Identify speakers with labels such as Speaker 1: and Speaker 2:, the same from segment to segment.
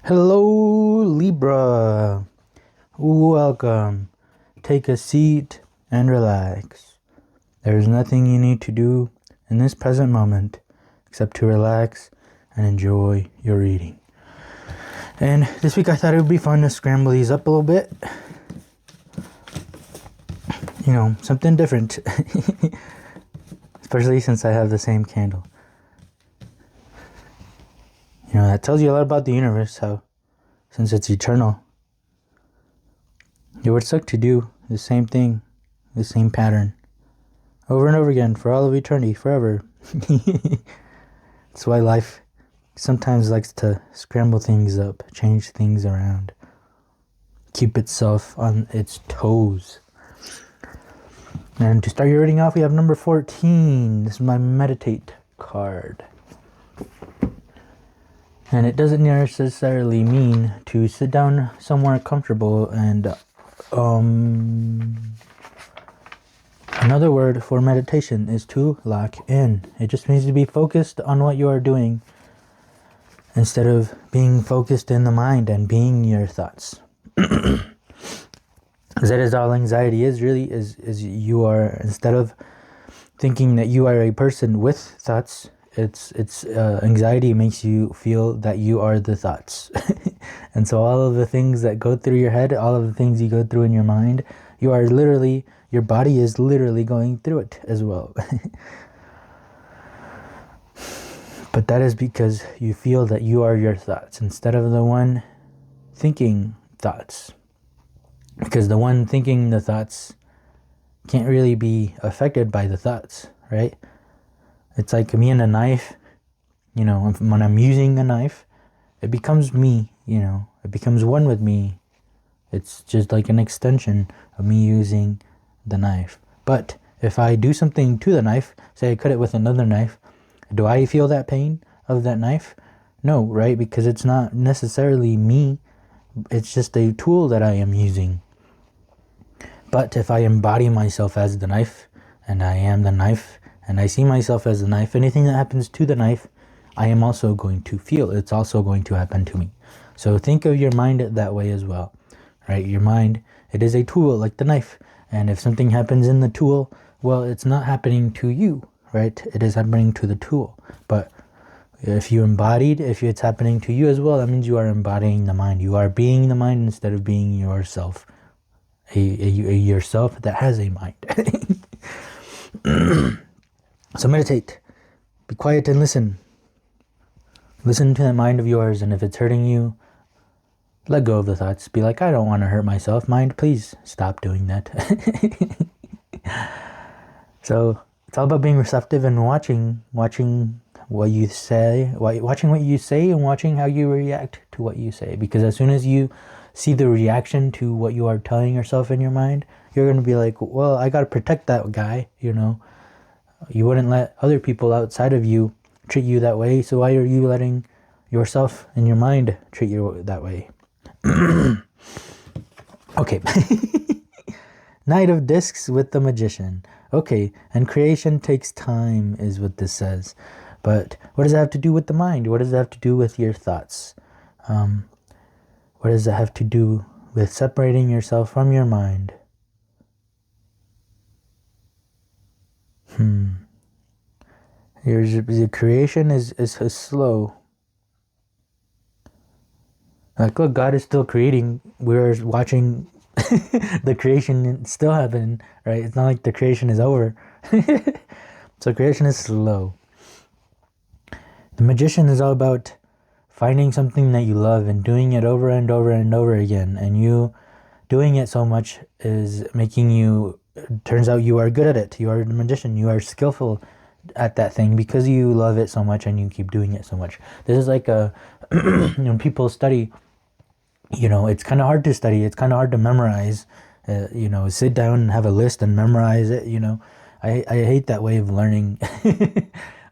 Speaker 1: Hello, Libra. Welcome. Take a seat and relax. There is nothing you need to do in this present moment except to relax and enjoy your reading. And this week I thought it would be fun to scramble these up a little bit. You know, something different. Especially since I have the same candle. You know, that tells you a lot about the universe, how, since it's eternal, it would suck to do the same thing, the same pattern, over and over again, for all of eternity, forever. That's why life sometimes likes to scramble things up, change things around, keep itself on its toes. And to start your reading off, we have number 14. This is my meditate card. And it doesn't necessarily mean to sit down somewhere comfortable and another word for meditation is to lock in. It just means to be focused on what you are doing instead of being focused in the mind and being your thoughts. That is all anxiety is, really, is you are, instead of thinking that you are a person with thoughts, it's anxiety makes you feel that you are the thoughts. And so all of the things that go through your head, all of the things you go through in your mind, you are literally, your body is literally going through it as well. But that is because you feel that you are your thoughts instead of the one thinking thoughts. Because the one thinking the thoughts can't really be affected by the thoughts, right? It's like me and a knife. You know, when I'm using a knife, it becomes me, you know. It becomes one with me. It's just like an extension of me using the knife. But if I do something to the knife, say I cut it with another knife, do I feel that pain of that knife? No, right? Because it's not necessarily me. It's just a tool that I am using. But if I embody myself as the knife, and I am the knife, and I see myself as the knife, anything that happens to the knife, I am also going to feel. It's also going to happen to me. So think of your mind that way as well, right? Your mind, it is a tool like the knife. And if something happens in the tool, well, it's not happening to you, right? It is happening to the tool. But if you embodied, if it's happening to you as well, that means you are embodying the mind. You are being the mind instead of being yourself. A yourself that has a mind. So meditate. Be quiet and listen. Listen to that mind of yours, and if it's hurting you, let go of the thoughts. Be like, I don't want to hurt myself. Mind, please stop doing that. So it's all about being receptive and watching what you say, watching what you say, and watching how you react to what you say. Because as soon as you see the reaction to what you are telling yourself in your mind, you're going to be like, well, I got to protect that guy, you know. You wouldn't let other people outside of you treat you that way, so why are you letting yourself and your mind treat you that way? Okay. Knight of Discs with the Magician. Okay, and creation takes time is what this says. But what does it have to do with the mind? What does it have to do with your thoughts? What does it have to do with separating yourself from your mind? The creation is slow. Like, look, God is still creating. We're watching the creation still happen, right? It's not like the creation is over. So creation is slow. The Magician is all about finding something that you love and doing it over and over and over again. And you doing it so much is making you, turns out you are good at it. You are the magician. You are skillful at that thing because you love it so much and you keep doing it so much. This is like when people study, you know, it's kind of hard to study. It's kind of hard to memorize, you know, sit down and have a list and memorize it, you know. I hate that way of learning.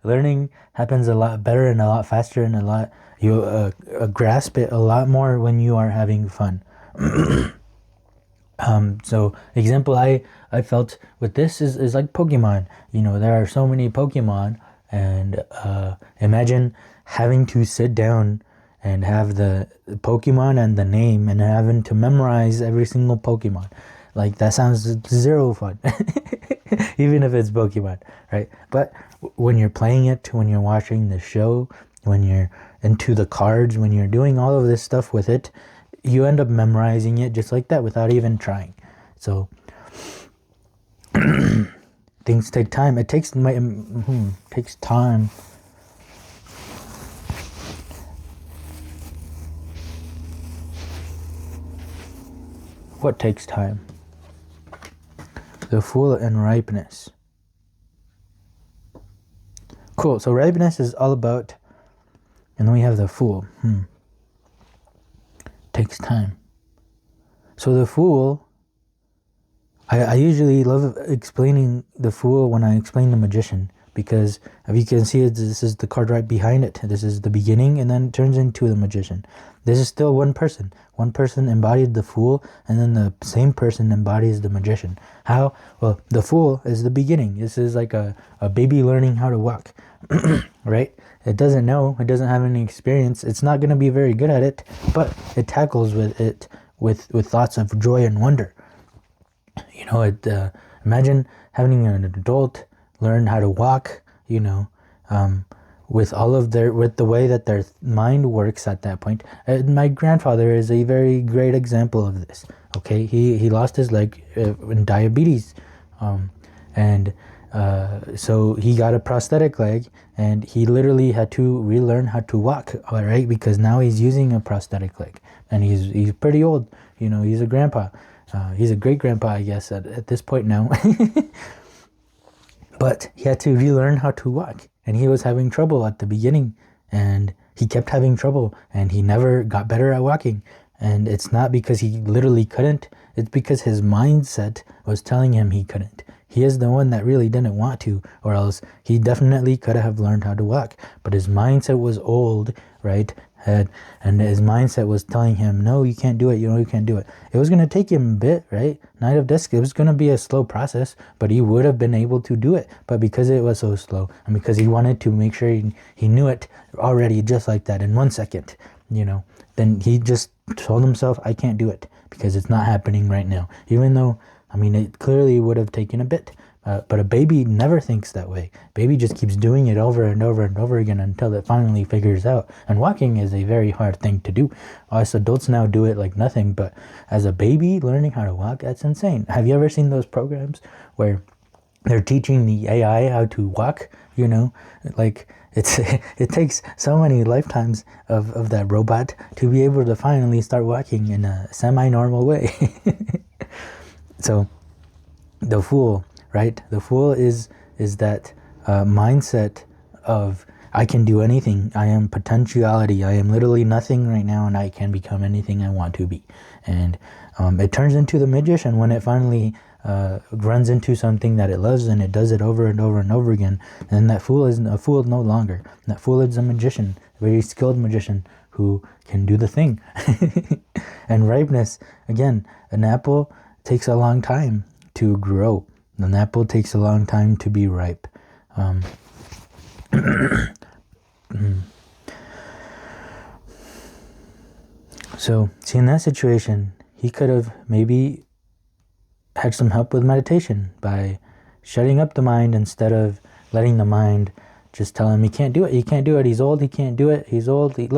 Speaker 1: Learning happens a lot better and a lot faster and a lot, you grasp it a lot more when you are having fun. So example I felt with this is like Pokemon. You know, there are so many Pokemon, and imagine having to sit down and have the Pokemon and the name and having to memorize every single Pokemon. Like, that sounds zero fun. Even if it's Pokemon, right? But when you're playing it, when you're watching the show, when you're into the cards, when you're doing all of this stuff with it, you end up memorizing it just like that without even trying. So things take time. It takes takes time. What takes time? The Fool and ripeness. Cool. So ripeness is all about, and then we have the Fool. Takes time. So the Fool, I usually love explaining the Fool when I explain the Magician, because if you can see, this is the card right behind it. This is the beginning, and then it turns into the Magician. This is still one person. One person embodied the Fool, and then the same person embodies the Magician. How? Well, the Fool is the beginning. This is like a baby learning how to walk, right? It doesn't know. It doesn't have any experience. It's not going to be very good at it, but it tackles with it with thoughts of joy and wonder. You know, imagine having an adult learn how to walk, you know, with the way that their mind works at that point. My grandfather is a very great example of this. Okay, he lost his leg in diabetes, and so he got a prosthetic leg, and he literally had to relearn how to walk. All right, because now he's using a prosthetic leg, and he's pretty old. You know, he's a grandpa. He's a great grandpa, I guess, at this point now. But he had to relearn how to walk, and he was having trouble at the beginning, and he kept having trouble, and he never got better at walking. And it's not because he literally couldn't, it's because his mindset was telling him he couldn't. He is the one that really didn't want to, or else he definitely could have learned how to walk. But his mindset was old, right? And his mindset was telling him, no, you can't do it, you can't do it. It was going to take him a bit, right? Night of Disc, it was going to be a slow process, but he would have been able to do it. But because it was so slow, and because he wanted to make sure he knew it already just like that in 1 second, you know, then he just told himself, I can't do it because it's not happening right now. Even though, I mean, it clearly would have taken a bit. But a baby never thinks that way. Baby just keeps doing it over and over and over again until it finally figures out. And walking is a very hard thing to do. Us adults now do it like nothing, but as a baby learning how to walk, that's insane. Have you ever seen those programs where they're teaching the AI how to walk? You know, like it takes so many lifetimes of that robot to be able to finally start walking in a semi-normal way. So the Fool, right? The Fool is that mindset of, I can do anything. I am potentiality. I am literally nothing right now, and I can become anything I want to be. And it turns into the Magician when it finally runs into something that it loves, and it does it over and over and over again. And that Fool isn't a fool no longer. That Fool is a magician, a very skilled magician who can do the thing. And ripeness, again, an apple takes a long time to grow. An apple takes a long time to be ripe. So, see, in that situation, he could have maybe had some help with meditation by shutting up the mind instead of letting the mind just tell him he can't do it. He can't do it. He's old. He can't do it. He's old. He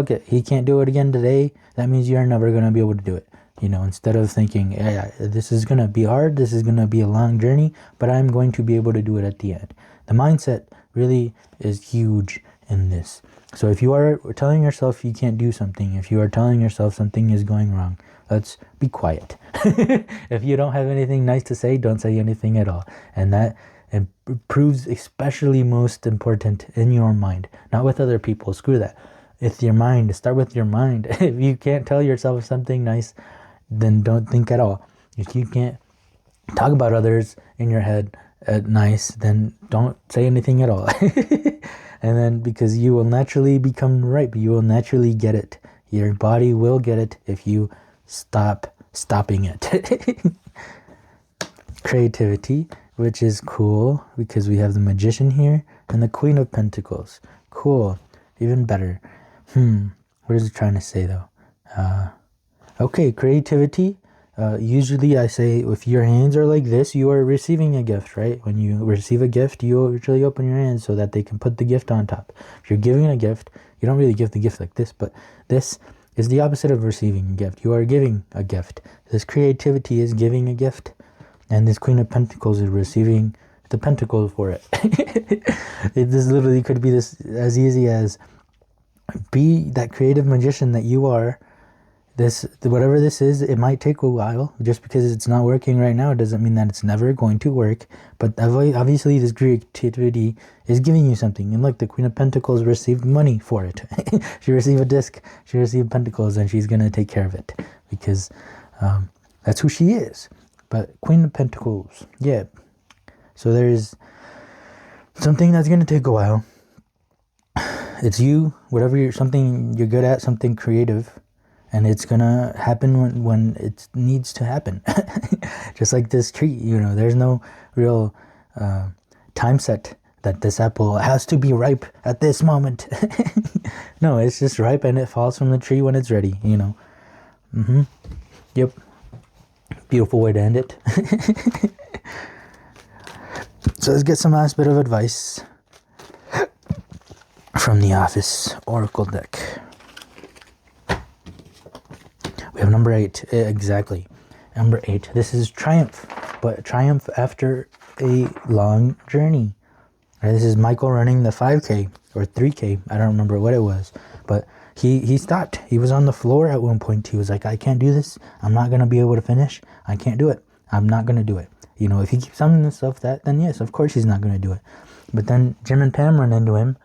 Speaker 1: can't do it again today. That means you're never going to be able to do it. You know, instead of thinking, yeah, this is going to be hard, this is going to be a long journey, but I'm going to be able to do it at the end. The mindset really is huge in this. So if you are telling yourself you can't do something, if you are telling yourself something is going wrong, let's be quiet. If you don't have anything nice to say, don't say anything at all. And that proves especially most important in your mind, not with other people. Screw that. It's your mind. Start with your mind. If you can't tell yourself something nice, then don't think at all. If you can't talk about others in your head nice, then don't say anything at all. And then, because you will naturally become ripe, you will naturally get it. Your body will get it if you stop stopping it. Creativity, which is cool because we have the Magician here and the Queen of Pentacles. Cool, even better. What is it trying to say though? Okay, creativity. Usually I say if your hands are like this, you are receiving a gift, right? When you receive a gift, you usually open your hands so that they can put the gift on top. If you're giving a gift, you don't really give the gift like this, but this is the opposite of receiving a gift. You are giving a gift. This creativity is giving a gift, and this Queen of Pentacles is receiving the pentacles for it. This literally could be this as easy as be that creative magician that you are. This, whatever this is, it might take a while. Just because it's not working right now doesn't mean that it's never going to work. But obviously this creativity is giving you something. And look, the Queen of Pentacles received money for it. She received a disc, she received pentacles, and she's going to take care of it. Because that's who she is. But Queen of Pentacles, yeah. So there's something that's going to take a while. It's you, whatever something you're good at, something creative. And it's gonna happen when it needs to happen. Just like this tree, you know, there's no real time set that this apple has to be ripe at this moment. No, it's just ripe and it falls from the tree when it's ready, you know. Yep. Beautiful way to end it. So let's get some last bit of advice from the Office Oracle deck. We have number 8, exactly. Number 8, this is triumph, but triumph after a long journey. Right, this is Michael running the 5K or 3K, I don't remember what it was, but he stopped. He was on the floor at one point. He was like, I can't do this. I'm not going to be able to finish. I can't do it. I'm not going to do it. You know, if he keeps telling himself that, then yes, of course he's not going to do it. But then Jim and Pam run into him,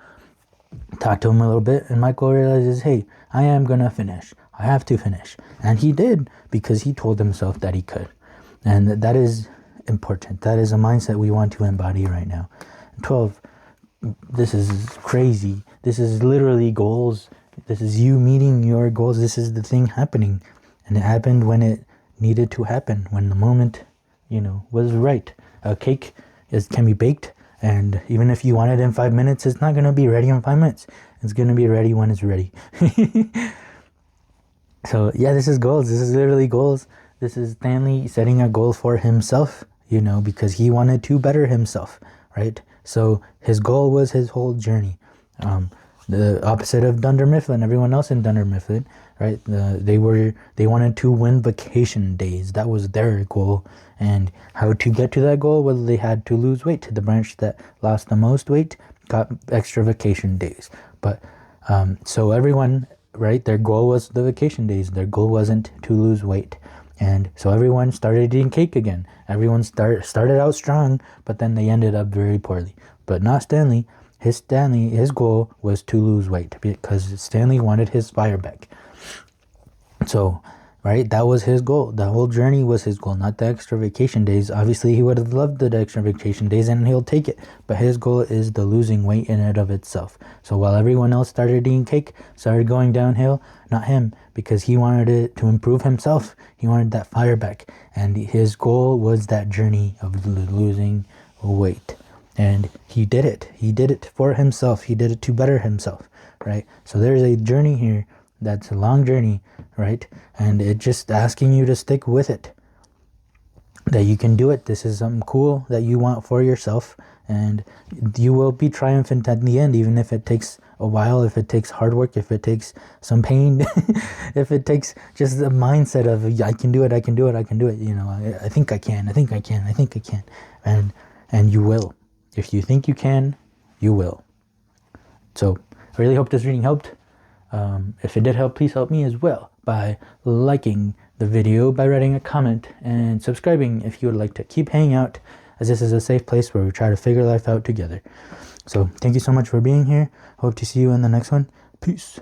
Speaker 1: talk to him a little bit, and Michael realizes, hey, I am going to finish. I have to finish. And he did, because he told himself that he could. And that is important. That is a mindset we want to embody right now. 12, this is crazy. This is literally goals. This is you meeting your goals. This is the thing happening. And it happened when it needed to happen, when the moment, you know, was right. A cake can be baked, and even if you want it in 5 minutes, it's not going to be ready in 5 minutes. It's going to be ready when it's ready. So yeah, this is goals. This is literally goals. This is Stanley setting a goal for himself, you know, because he wanted to better himself, right? So his goal was his whole journey. The opposite of Dunder Mifflin, everyone else in Dunder Mifflin, right? They wanted to win vacation days. That was their goal. And how to get to that goal? Well, they had to lose weight. The branch that lost the most weight got extra vacation days. But so everyone, right, their goal was the vacation days. Their goal wasn't to lose weight. And so everyone started eating cake again. Everyone started out strong, but then they ended up very poorly. But not Stanley. His goal was to lose weight, because Stanley wanted his fire back. So, right, that was his goal. The whole journey was his goal, not the extra vacation days. Obviously, he would have loved the extra vacation days, and he'll take it. But his goal is the losing weight in and of itself. So while everyone else started eating cake, started going downhill, not him, because he wanted it to improve himself. He wanted that fire back. And his goal was that journey of losing weight. And he did it. He did it for himself. He did it to better himself, right? So there's a journey here that's a long journey, right? And it just asking you to stick with it, that you can do it. This is something cool that you want for yourself, and you will be triumphant at the end, even if it takes a while, if it takes hard work, if it takes some pain, if it takes just the mindset of, I can do it, I can do it, I can do it. You know, I think I can, I think I can, I think I can. And you will. If you think you can, you will. So I really hope this reading helped. If it did help, please help me as well by liking the video, by writing a comment, and subscribing if you would like to keep hanging out, as this is a safe place where we try to figure life out together. So thank you so much for being here. Hope to see you in the next one. Peace.